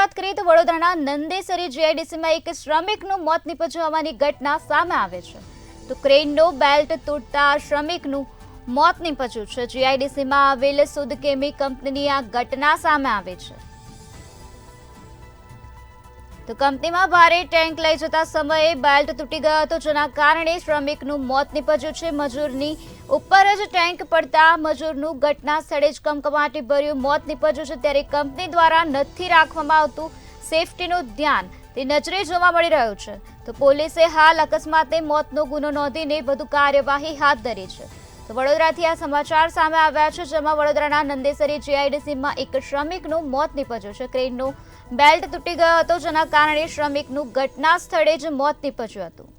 વાત કરીએ તો વડોદરાના નંદેસરી જીઆઈડીસીમાં એક શ્રમિકનું મોત નીપજ્યું હોવાની ઘટના સામે આવે છે. તો ક્રેનનો બેલ્ટ તૂટતા શ્રમિકનું મોત નીપજ્યું છે. જીઆઈડીસીમાં આવેલ સુદકેમી કંપનીની આ ઘટના સામે આવી છે. તો કંપનીમાં ભારે ટેન્ક લઈ જતા સમયે બેલ્ટ તૂટી ગયો હતો, જેના કારણે શ્રમિકનું મોત નીપજ્યું છે. મજૂરની ઉપર જ ટેન્ક પડતા મજૂરનું ઘટના સ્થળે જ કમકમાટી ભર્યું મોત નીપજ્યું છે. ત્યારે કંપની દ્વારા નથી રાખવામાં આવતું સેફટીનું ધ્યાન, તે નજરે જોવા મળી રહ્યું છે. તો પોલીસે હાલ અકસ્માતે મોતનો ગુનો નોંધીને વધુ કાર્યવાહી હાથ ધરી છે. તો વડોદરાથી આ સમાચાર સામે આવ્યા છે, જેમાં વડોદરાના નંદેસરી જીઆઈડીસીમાં એક શ્રમિકનું મોત નીપજ્યું છે. ક્રેનનો બેલ્ટ તૂટી ગયો હતો, જેના કારણે શ્રમિકનું ઘટના સ્થળે જ મોત નીપજ્યું હતું.